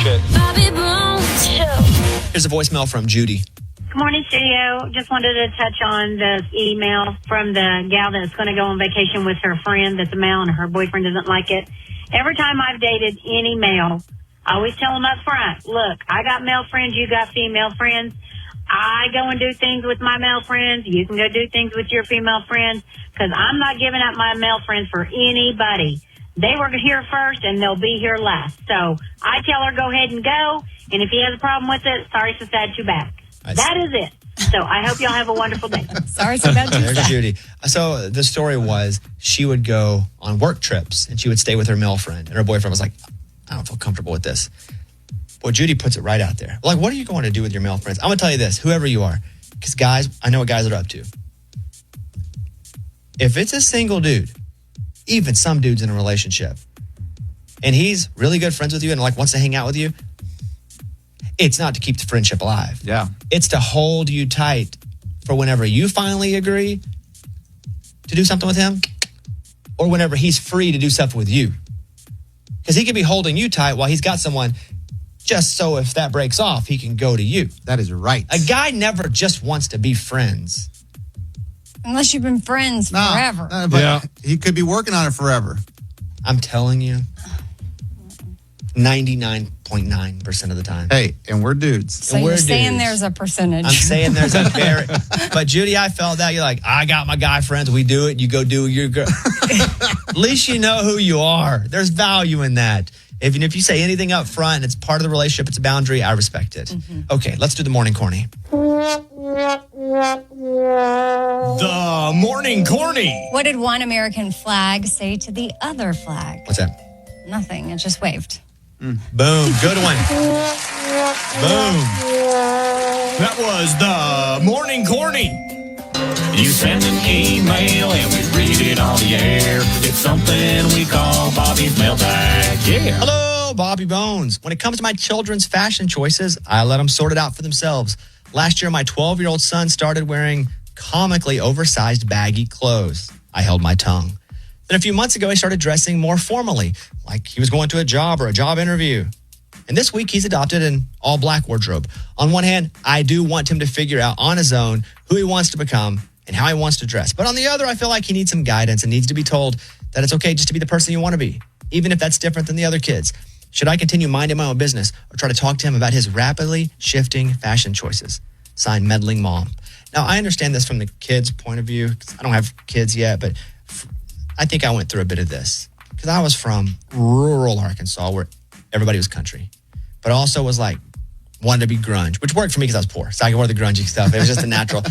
shit. Here's a voicemail from Judy. Good morning, studio. Just wanted to touch on this email from the gal that's going to go on vacation with her friend that's a male and her boyfriend doesn't like it. Every time I've dated any male, I always tell them up front, look, I got male friends, you got female friends. I go and do things with my male friends. You can go do things with your female friends because I'm not giving up my male friends for anybody. They were here first and they'll be here last. So I tell her go ahead and go. And if he has a problem with it, sorry, so sad, too bad. That is it. So I hope y'all have a wonderful day. Sorry, so bad, too sad. There's Judy. So the story was she would go on work trips and she would stay with her male friend. And her boyfriend was like, I don't feel comfortable with this. Well, Judy puts it right out there. Like, what are you going to do with your male friends? I'm going to tell you this, whoever you are. Because guys, I know what guys are up to. If it's a single dude, even some dudes in a relationship, and he's really good friends with you and like wants to hang out with you, it's not to keep the friendship alive. Yeah. It's to hold you tight for whenever you finally agree to do something with him or whenever he's free to do stuff with you. Because he could be holding you tight while he's got someone just so if that breaks off, he can go to you. That is right. A guy never just wants to be friends. Unless you've been friends forever. But he could be working on it forever. I'm telling you, 99.9% of the time. Hey, and we're dudes. So you're saying there's a percentage. I'm saying there's a very... But Judy, I felt that. You're like, I got my guy friends. We do it. You go do your girl. At least you know who you are. There's value in that. Even if you say anything up front and it's part of the relationship, it's a boundary, I respect it. Mm-hmm. Okay, let's do the Morning Corny. The Morning Corny. What did one American flag say to the other flag? What's that? Nothing. It just waved. Boom. Good one. Boom. That was the Morning Corny. You send an email and we read it on the air. It's something we call Bobby's mailbag. Yeah. Hello, Bobby Bones. When it comes to my children's fashion choices, I let them sort it out for themselves. Last year, my 12-year-old son started wearing comically oversized baggy clothes. I held my tongue. Then a few months ago, he started dressing more formally, like he was going to a job or a job interview. And this week, he's adopted an all-black wardrobe. On one hand, I do want him to figure out on his own who he wants to become and how he wants to dress. But on the other, I feel like he needs some guidance and needs to be told that it's okay just to be the person you want to be, even if that's different than the other kids. Should I continue minding my own business or try to talk to him about his rapidly shifting fashion choices? Signed, Meddling Mom. Now, I understand this from the kids' point of view. I don't have kids yet, but I think I went through a bit of this because I was from rural Arkansas where everybody was country, but also was like, wanted to be grunge, which worked for me because I was poor. So I could wear the grungy stuff. It was just a natural.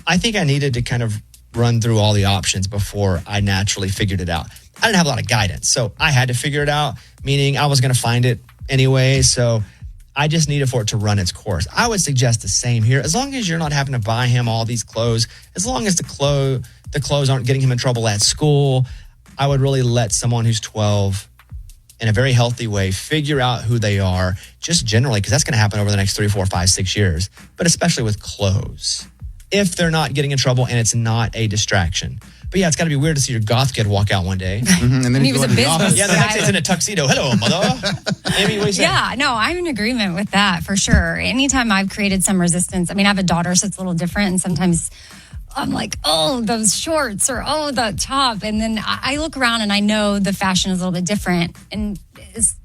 I think I needed to kind of run through all the options before I naturally figured it out. I didn't have a lot of guidance, so I had to figure it out, meaning I was going to find it anyway, so I just needed for it to run its course. I would suggest the same here. As long as you're not having to buy him all these clothes, as long as the clothes aren't getting him in trouble at school, I would really let someone who's 12 in a very healthy way figure out who they are, just generally, because that's going to happen over the next 3, 4, 5, 6 years, but especially with clothes, if they're not getting in trouble and it's not a distraction. But yeah, it's got to be weird to see your goth kid walk out one day. Mm-hmm. And then he was a business Yeah, the next day it's in a tuxedo. Hello, mother. Amy, what do you say? Yeah, no, I'm in agreement with that for sure. Anytime I've created some resistance, I mean, I have a daughter, so it's a little different. And sometimes I'm like, oh, those shorts or, oh, the top. And then I look around and I know the fashion is a little bit different. And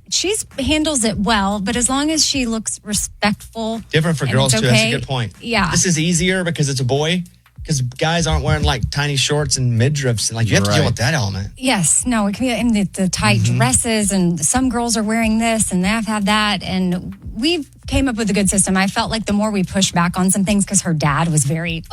she handles it well, but as long as she looks respectful. Different for girls, too. That's a good point. Yeah. This is easier because it's a boy. Because guys aren't wearing like tiny shorts and midriffs. And like you have to deal with that element. Yes. No, it can be in the tight dresses, and some girls are wearing this and they've had that. And we came up with a good system. I felt like the more we pushed back on some things, because her dad was very,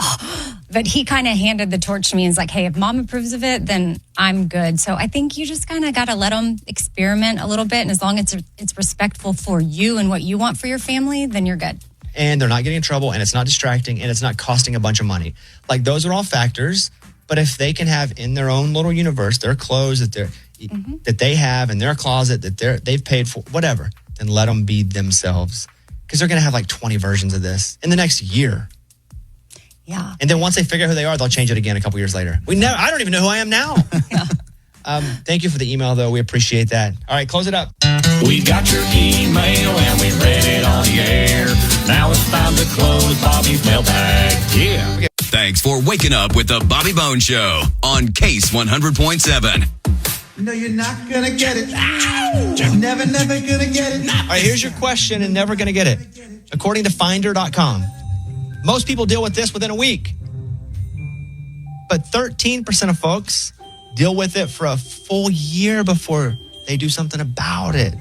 but he kind of handed the torch to me and was like, hey, if mom approves of it, then I'm good. So I think you just kind of got to let them experiment a little bit. And as long as it's respectful for you and what you want for your family, then you're good. And they're not getting in trouble, and it's not distracting, and it's not costing a bunch of money. Like, those are all factors. But if they can have in their own little universe their clothes that they have in their closet that they've paid for, whatever, then let them be themselves. Because they're going to have like 20 versions of this in the next year. Yeah. And then once they figure out who they are, they'll change it again a couple years later. I don't even know who I am now. Thank you for the email, though. We appreciate that. All right, close it up. We got your email and we read it on the air. Now it's time to close Bobby's mailbag. Yeah. Okay. Thanks for waking up with the Bobby Bone Show on Case 100.7. No, you're not going to get it. You're never going to get it. All right, here's your question and never going to get it. According to Finder.com, most people deal with this within a week. But 13% of folks deal with it for a full year before they do something about it.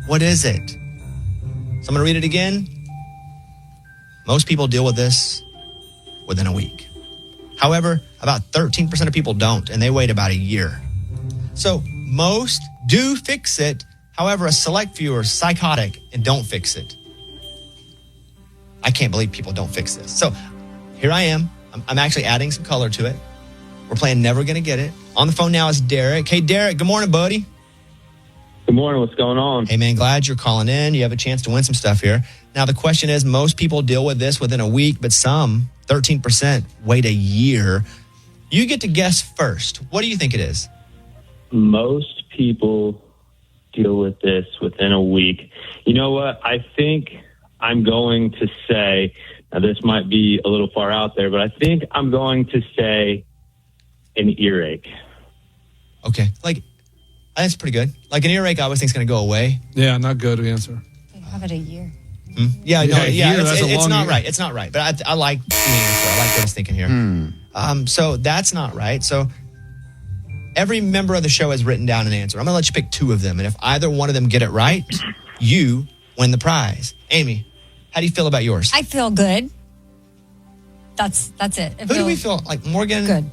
What is it? So I'm going to read it again. Most people deal with this within a week. However, about 13% of people don't, and they wait about a year. So most do fix it. However, a select few are psychotic and don't fix it. I can't believe people don't fix this. So here I am. I'm actually adding some color to it. We're playing Never Gonna Get It. On the phone now is Derek. Hey, Derek, good morning, buddy. Good morning. What's going on? Hey, man, glad you're calling in. You have a chance to win some stuff here. Now, the question is, most people deal with this within a week, but some, 13%, wait a year. You get to guess first. What do you think it is? Most people deal with this within a week. You know what? I think I'm going to say, now this might be a little far out there, but I think I'm going to say an earache. Okay. That's pretty good. Like an earache, I always think is going to go away. Yeah, not good answer. They have it a year. Yeah, no, a year, that's a it's long not year. right. It's not right. But I like the answer. I like what I was thinking here. So that's not right. So every member of the show has written down an answer. I'm going to let you pick two of them. And if either one of them get it right, you win the prize. Amy, how do you feel about yours? I feel good. That's it. Who do we feel like? Morgan? Good.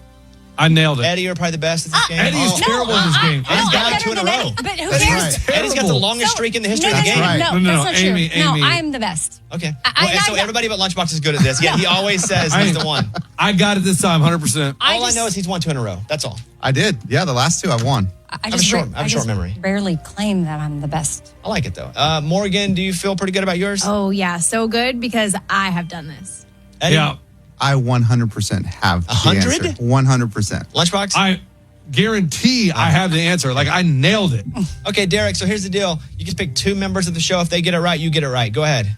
I nailed it. Eddie are probably the best at this game. Eddie is terrible in this game. Eddie's got like two in a row. But who That's cares? right. Eddie's got the longest streak in the history of the game. right. No, No, that's not Amy, true. No, Amy. I'm the best. Okay. I- So everybody but Lunchbox is good at this. Yeah, he always says he's the one. I got it this time, 100%. All I know is he's won two in a row. That's all. I did. Yeah, the last two I won. I have a short memory. Rarely claim that I'm the best. I like it though. Morgan, do you feel pretty good about yours? Oh, yeah. So good because I have done this. Eddie? Yeah. I 100% have the 100? answer. 100%. Lunchbox? I guarantee I have the answer. Like, I nailed it. Okay, Derek, so here's the deal. You can pick two members of the show. If they get it right, you get it right. Go ahead.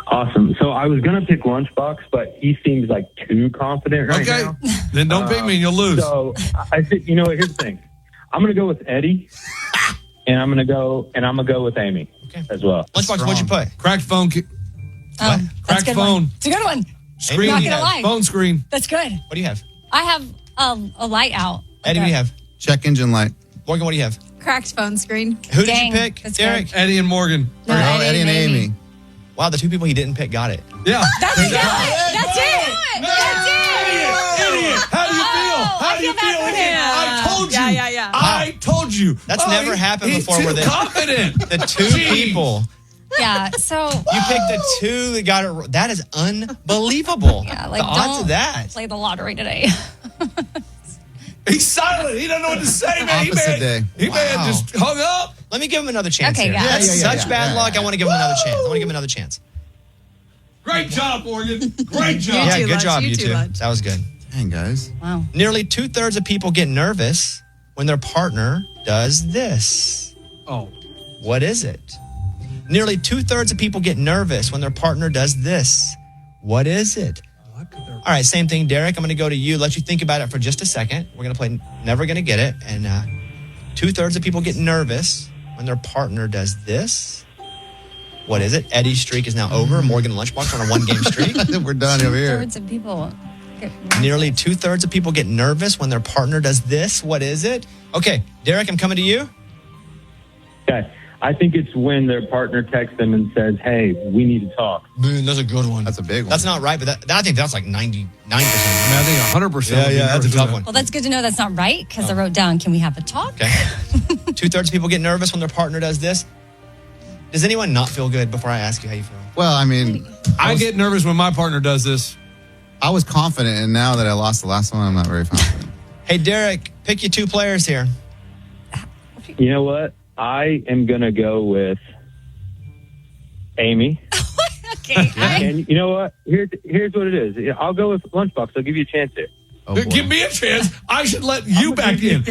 Awesome. So I was going to pick Lunchbox, but he seems like too confident right Okay. now. Then don't pick me and you'll lose. So I think, you know what, here's the thing. I'm going to go with Eddie and I'm going to go with Amy as well. Lunchbox, what'd you put? Cracked phone. That's a Cracked good phone. one. It's a good one. Screen. Not gonna lie. Phone screen. That's good. What do you have? I have a light out. Eddie, what do you have? Check engine light. Morgan, what do you have? Cracked phone screen. Who Dang, did you pick? that's Derek? good. Eddie and Morgan. No, Eddie and Amy. Wow, the two people he didn't pick got it. Yeah. That's good. That's it. That's it. Idiot. How do you feel? How I do you feel bad feel? for Idiot? him. I told you. Yeah. I told you. That's never happened he's before too where confident. the two Jeez. people. Yeah. So You picked the two that got it. That is unbelievable. yeah, like the odds don't of that. play the lottery today. He's silent. He doesn't know what to say, man. Opposite day. He may have Wow. just hung up. Let me give him another chance Okay, here. yeah. That's Yeah, such bad luck. yeah. I want to give him another chance. I want to give him another chance. Great job, Morgan. Great job. Yeah, too, good Lunch. job, You you too, two. Lunch. That was good. Dang, guys. Wow. Nearly 2/3 of people get nervous when their partner does this. Oh. What is it? Nearly 2/3 of people get nervous when their partner does this. What is it? All right, same thing, Derek. I'm going to go to you. Let you think about it for just a second. We're going to play Never Gonna Get It. And 2/3 of people get nervous when their partner does this. What is it? Eddie's streak is now over. Morgan and Lunchbox on a one-game streak. We're done over here. 2/3 of people. Nearly 2/3 of people get nervous when their partner does this. What is it? Okay, Derek, I'm coming to you. Okay. I think it's when their partner texts them and says, hey, we need to talk. Man, that's a good one. That's a big one. That's not right, but I think that's like 99%. I mean, I think 100%. Yeah, yeah, that's a tough one. Well, that's good to know that's not right because I wrote down, can we have a talk? Okay. 2/3 of people get nervous when their partner does this. Does anyone not feel good before I ask you how you feel? Well, I mean, I get nervous when my partner does this. I was confident, and now that I lost the last one, I'm not very confident. Hey, Derek, pick you two players here. You know what? I am going to go with Amy. Okay. And you know what? Here's what it is. I'll go with Lunchbox. I'll give you a chance here. Oh, give me a chance. I should let you back in.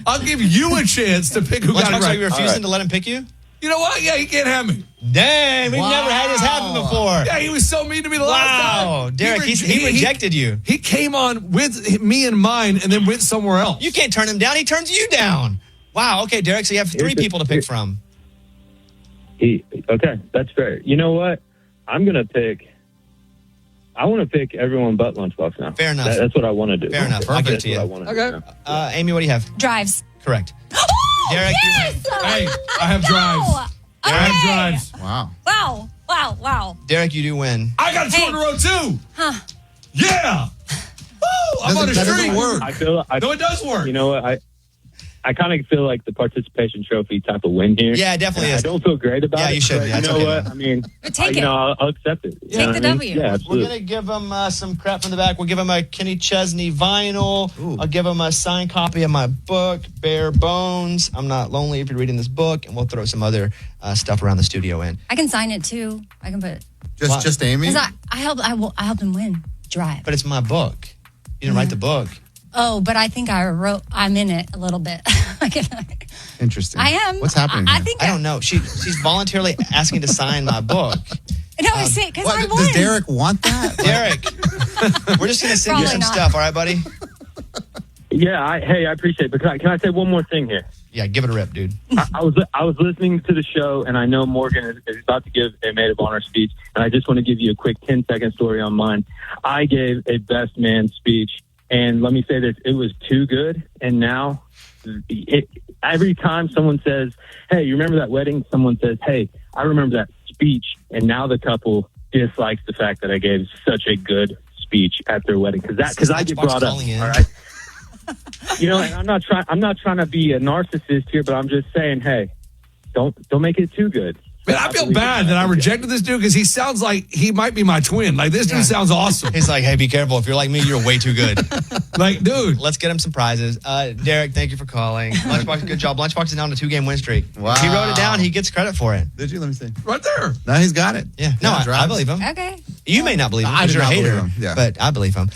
I'll give you a chance to pick who got it Lunchbox, are right. you refusing to let him pick you? You know what? Yeah, he can't have me. Dang, we've never had this happen before. Yeah, he was so mean to me the last time. Wow, Derek, he rejected you. He came on with me in mind and then went somewhere else. You can't turn him down. He turns you down. Wow, okay, Derek, so you have three people to pick from. Okay, that's fair. You know what? I want to pick everyone but Lunchbox now. Fair enough. That's what I want to do. Fair enough. I'll give it to you. Okay. Amy, what do you have? Drives. Correct. Derek, Yes! Hey, I have drives. I have drives. Wow. Wow. Derek, you do win. I got two in a row, too. Huh. Yeah. Woo, I'm on a streak. No, it does work. You know what? I kind of feel like the participation trophy type of win here. Yeah, it definitely is. I don't feel great about it. Yeah, you should. You know what? I mean, take it. I'll accept it. Take the W. Yeah, We're absolutely. going to give him some crap from the back. We'll give him a Kenny Chesney vinyl. Ooh. I'll give him a signed copy of my book, Bare Bones. I'm Not Lonely if you're reading this book. And we'll throw some other stuff around the studio in. I can sign it too. I can put. Just Amy? Because I helped him win. Drive. But it's my book. You didn't write the book. Oh, but I think I'm in it a little bit. Interesting. I am. What's happening I here? think I don't know. She's voluntarily asking to sign my book. No, I say because I won. Does Derek want that? Derek, we're just going to send you Probably some not. stuff. All right, buddy? Yeah, I appreciate it. But can I say one more thing here? Yeah, give it a rip, dude. I was listening to the show, and I know Morgan is about to give a maid of honor speech, and I just want to give you a quick 10-second story on mine. I gave a best man speech, and let me say this, it was too good, and now every time someone says, hey, you remember that wedding? Someone says, hey, I remember that speech, and now the couple dislikes the fact that I gave such a good speech at their wedding, because I get brought up, all right? You know, and I'm not trying to be a narcissist here, but I'm just saying, hey, don't make it too good. Man, I feel bad that I rejected this dude because he sounds like he might be my twin. Like, this dude sounds awesome. He's like, hey, be careful. If you're like me, you're way too good. Like, dude. Let's get him some prizes. Derek, thank you for calling. Lunchbox, good job. Lunchbox is down to 2-game win streak. Wow. He wrote it down. He gets credit for it. Did you? Let me see. Right there. No, he's got it. Yeah. No, I drives. believe him. Okay. You may not believe him I because do you're a not hater. believe him, yeah. But I believe him.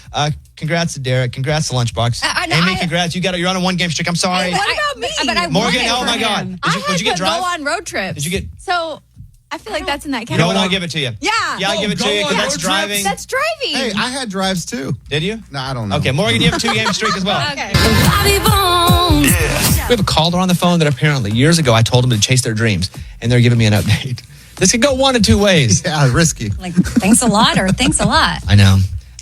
Congrats to Derek. Congrats to Lunchbox. Amy, congrats. You're on a 1-game streak. I'm sorry. What about me? But I Morgan, won it oh for my him. God. Did you get to drive? go on road trips. Did you get? So I feel like that's in that No, category. I'll give it to you. Yeah. Yeah, I'll give it to you because go that's on road driving. That's driving. Hey, I had drives too. Did you? No, I don't know. Okay, Morgan, you have a 2-game streak as well. Okay. We have a caller on the phone that apparently years ago I told them to chase their dreams, and they're giving me an update. This could go one of two ways. Yeah, risky. Like, thanks a lot or thanks a lot. I know.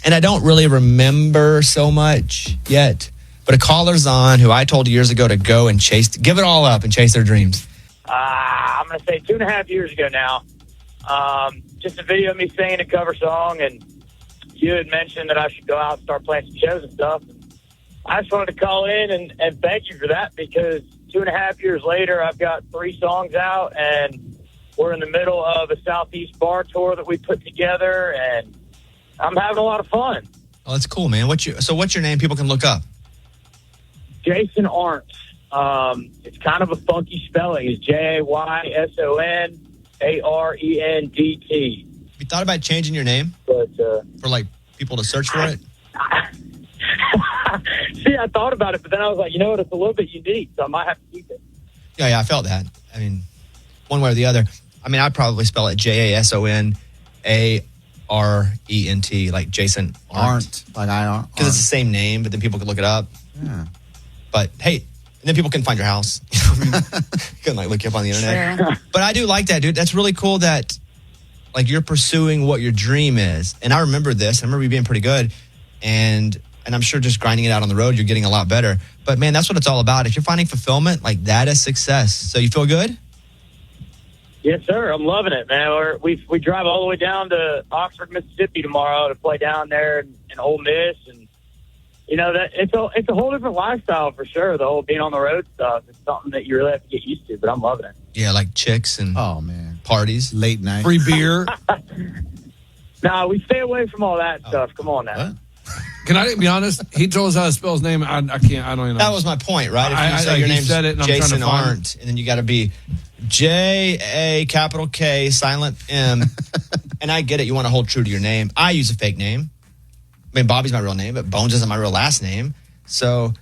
And I don't really remember so much yet. But a caller's on who I told years ago to go and give it all up and chase their dreams. I'm going to say 2.5 years ago now. Just a video of me singing a cover song, and you had mentioned that I should go out and start playing some shows and stuff. I just wanted to call in and thank you for that, because 2.5 years later, I've got 3 songs out, and we're in the middle of a Southeast bar tour that we put together, and I'm having a lot of fun. Oh, that's cool, man. What's your name? People can look up. Jason Arndt. It's kind of a funky spelling. It's JaysonArndt. Have you thought about changing your name But for like people to search for it? see, I thought about it, but then I was like, you know what? It's a little bit unique, so I might have to keep it. Yeah, I felt that. I mean, one way or the other. I mean, I'd probably spell it JasonArrent, like Jason Arndt. Like I aren't. Because it's the same name, but then people can look it up. Yeah. But hey, and then people can find your house. You can like look you up on the internet. Sure. But I do like that, dude. That's really cool that like you're pursuing what your dream is. And I remember this. I remember you being pretty good. And I'm sure just grinding it out on the road, you're getting a lot better. But man, that's what it's all about. If you're finding fulfillment, like that is success. So you feel good? Yes, sir. I'm loving it, man. We drive all the way down to Oxford, Mississippi tomorrow to play down there in Ole Miss, and you know that it's a whole different lifestyle for sure. The whole being on the road stuff, it's something that you really have to get used to. But I'm loving it. Yeah, like chicks and parties, late night, free beer. No, we stay away from all that stuff. Come on now. What? Can I be honest? He told us how to spell his name. I can't. I don't even know. That was my point, right? If you say he your name's said it, and I'm trying to Jason find Arndt, and then you got to be J-A capital K silent M. And I get it. You want to hold true to your name. I use a fake name. I mean, Bobby's my real name, but Bones isn't my real last name. So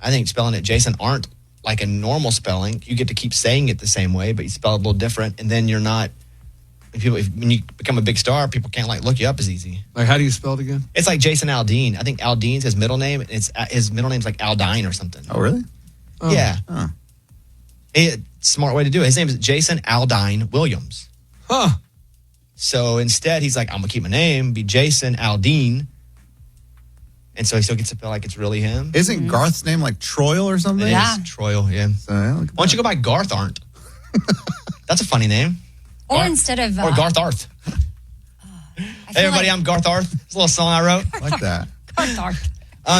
I think spelling it Jason aren't like a normal spelling. You get to keep saying it the same way, but you spell it a little different. And then you're not, when you become a big star, people can't like look you up as easy. Like, how do you spell it again? It's like Jason Aldean. I think Aldean's his middle name. His middle name's like Aldine or something. Oh, really? Oh. Yeah. Oh. Smart way to do it. His name is Jason Aldine Williams. Huh. So instead, he's like, I'm going to keep my name, be Jason Aldean. And so he still gets to feel like it's really him. Isn't Garth's name like Troil or something? It is Troil, yeah. So, why don't you go by Garth Arndt? That's a funny name. Or instead of... or Garth Arth. Hey, everybody, I'm Garth Arth. It's a little song I wrote. I like that. Garth Arth.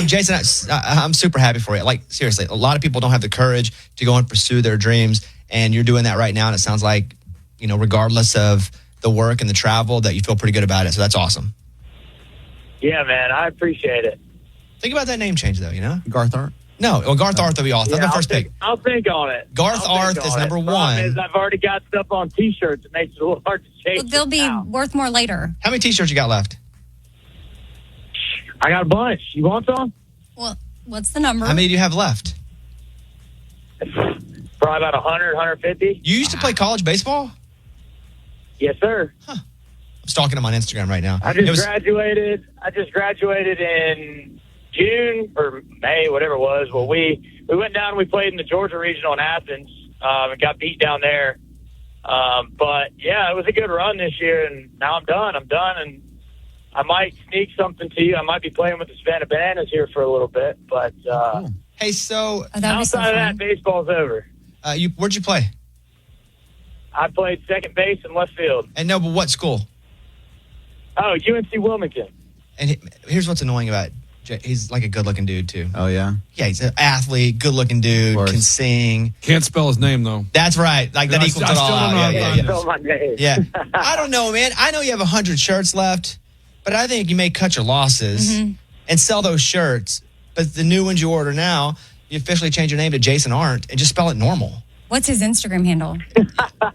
Jason, I'm super happy for you. Like, seriously, a lot of people don't have the courage to go and pursue their dreams, and you're doing that right now, and it sounds like, regardless of the work and the travel, that you feel pretty good about it, so that's awesome. Yeah, man, I appreciate it. Think about that name change, though, Garth Arth? No, well, Garth Arth will be awesome. That's my first pick. I'll think on it. Garth Arth is number one. Is I've already got stuff on T-shirts. It makes it a little hard to change. Well, they'll be worth more later. How many T-shirts you got left? I got a bunch. You want some? Well, what's the number? How many do you have left? Probably about 100, 150. You used to play college baseball? Yes, sir. Huh. I'm stalking him on Instagram right now. I just graduated in June or May, whatever it was. Well, we went down and we played in the Georgia Regional in Athens and got beat down there. But, yeah, it was a good run this year, and now I'm done, and I might sneak something to you. I might be playing with the Savannah Bananas here for a little bit, but hey, so outside of that, baseball's over. Where'd you play? I played second base and left field. And no, but what school? Oh, UNC Wilmington. And here's what's annoying about Jay. He's like a good-looking dude, too. Oh, yeah? Yeah, he's an athlete, good-looking dude, can sing. Can't spell his name, though. That's right. Like, that equals it all out. Yeah. I don't know, man. I know you have 100 shirts left, but I think you may cut your losses and sell those shirts. But the new ones you order now, you officially change your name to Jason Arndt and just spell it normal. What's his Instagram handle?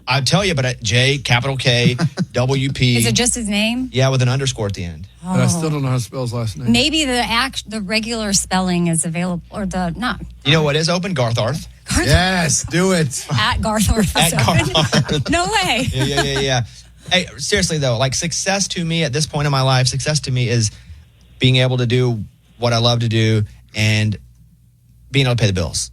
I'll tell you, but J, capital K, WP. Is it just his name? Yeah, with an underscore at the end. Oh. But I still don't know how to spell his last name. Maybe the regular spelling is available, or not. You know what is open? Garth Arth. Yes, do it. At Garth Arth. At Garth Arth. No way. Yeah. Hey, seriously, though, like success to me at this point in my life, success to me is being able to do what I love to do and being able to pay the bills.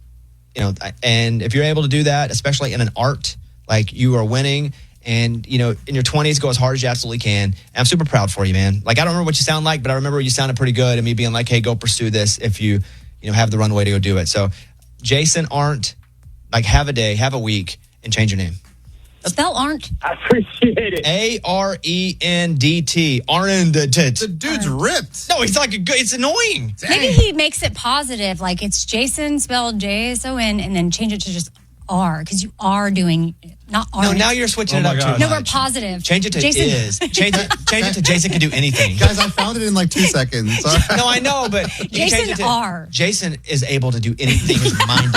And if you're able to do that, especially in an art, like you are winning and, in your 20s, go as hard as you absolutely can. And I'm super proud for you, man. Like, I don't remember what you sound like, but I remember you sounded pretty good and me being like, hey, go pursue this if you have the runway to go do it. So Jason Arndt, like have a day, have a week and change your name. Spell Arndt. I appreciate it. ARENDT. Arndt. The dude's ripped. No, he's like it's annoying. Maybe he makes it positive, like it's Jason spelled JSON, and then change it to just R, because you are doing not R. No, now you're switching it up too much. No, we're positive. Change it to Jason. is. Change it to Jason can do anything. Guys, I found it in like 2 seconds. No, I know, but Jason R. Jason is able to do anything his mind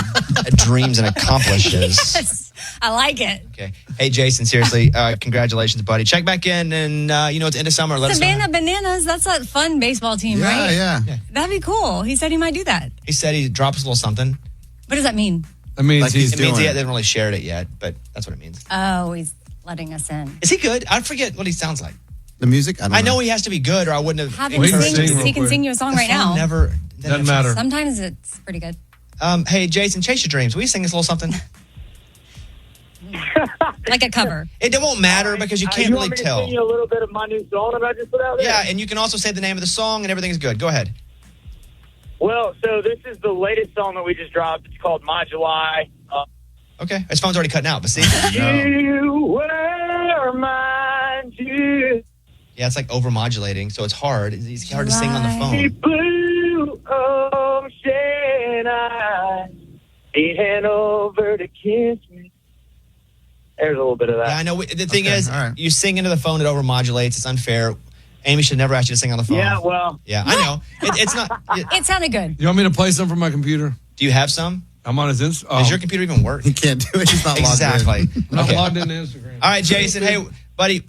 dreams and accomplishes. Yes, I like it. Okay. Hey, Jason, seriously, congratulations, buddy. Check back in, and it's end of summer. Let Savannah us know. Bananas, that's a fun baseball team, right? Yeah. That'd be cool. He said he might do that. He said he drops a little something. What does that mean? It means Like he It means he hasn't really shared it yet, but that's what it means. Oh, he's letting us in. Is he good? I forget what he sounds like. The music? I know he has to be good, or I wouldn't have. Have him Well, sing. sing real He can quick. sing you a song right The phone now. Never Doesn't matter. Sometimes it's pretty good. Hey, Jason, chase your dreams. Will you sing us a little something? Like a cover. It won't matter because you can't you really want me to tell. sing you a little bit of my new song that I just put out there? Yeah, and you can also say the name of the song, and everything's good. Go ahead. Well, so this is the latest song that we just dropped. It's called My July. Okay, his phone's already cutting out, but see? You were mine too. Yeah, it's like overmodulating, so it's hard. It's hard to sing on the phone. Blue ocean eyes, leaning over to kiss me. There's a little bit of that. Yeah, I know. The thing Okay, is, all right. you sing into the phone, it overmodulates. It's unfair. Amy should never ask you to sing on the phone. Yeah, well. Yeah, I know. It's not. It sounded good. You want me to play some from my computer? Do you have some? I'm on his Insta. Does your computer even work? He can't do it. He's not Exactly. logged in. I'm not Okay. logged into Instagram. All right, Jason. Hey, buddy,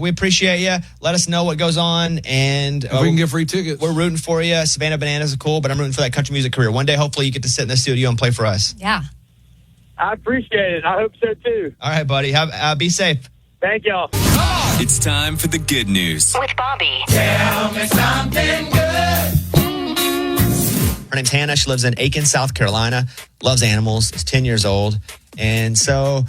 we appreciate you. Let us know what goes on, and If we can get free tickets. we're rooting for you. Savannah Bananas is cool, but I'm rooting for that country music career. One day, hopefully, you get to sit in the studio and play for us. Yeah. I appreciate it. I hope so too. All right, buddy. Be safe. Thank y'all. It's time for the good news. With Bobby. Tell me something good. Her name's Hannah. She lives in Aiken, South Carolina. Loves animals. Is 10 years old. And so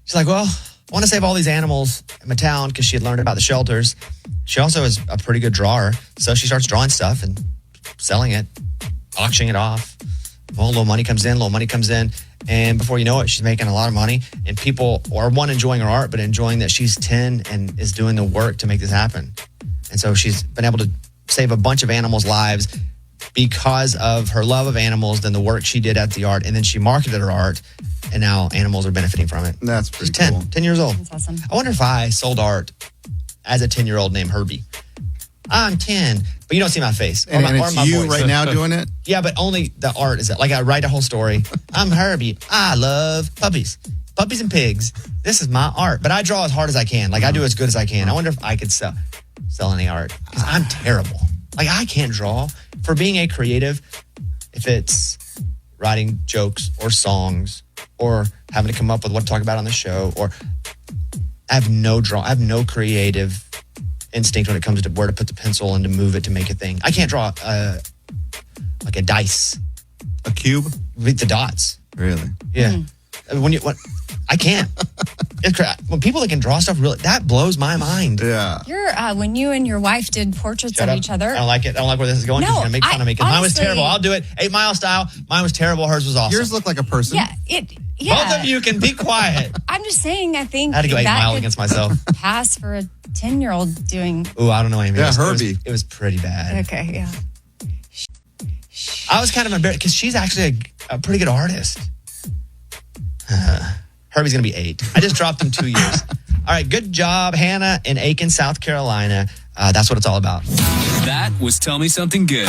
she's like, well, I want to save all these animals in my town because she had learned about the shelters. She also is a pretty good drawer. So she starts drawing stuff and selling it, auctioning it off. Well, little money comes in. And before you know it, she's making a lot of money. And people are, one, enjoying her art, but enjoying that she's 10 and is doing the work to make this happen. And so she's been able to save a bunch of animals' lives because of her love of animals, then the work she did at the art, and then she marketed her art, and now animals are benefiting from it. That's She's pretty 10, cool. 10 years old. That's awesome. I wonder if I sold art as a 10-year-old named Herbie. I'm 10, but you don't see my face. And, or it's my you voice. right now doing it? Yeah, but only the art is that. Like I write a whole story. I'm Herbie. I love puppies and pigs. This is my art, but I draw as hard as I can. Like I do as good as I can. I wonder if I could sell any art because I'm terrible. Like I can't draw. For being a creative, if it's writing jokes or songs or having to come up with what to talk about on the show, or I have no creative instinct when it comes to where to put the pencil and to move it to make a thing. I can't draw like a dice. A cube? With the dots. Really? Yeah. I can't. When people that can draw stuff, really, that blows my mind. Yeah. You're when you and your wife did portraits Shut of up. each other. I don't like it. I don't like where this is going. No, She's going to make fun of me because mine was honestly- terrible. I'll do it. 8 Mile style. Mine was terrible. Hers was awesome. Yours looked like a person. Yeah, Both of you can be quiet. I'm just saying. I think I had to go 8 that Mile could against myself. pass for a 10-year-old doing. Ooh, I don't know anything. Yeah, It Herbie. was pretty bad. Okay, yeah. I was kind of embarrassed because she's actually a pretty good artist. Herbie's going to be 8. I just dropped him 2 years. All right, good job, Hannah in Aiken, South Carolina. That's what it's all about. That was Tell Me Something Good.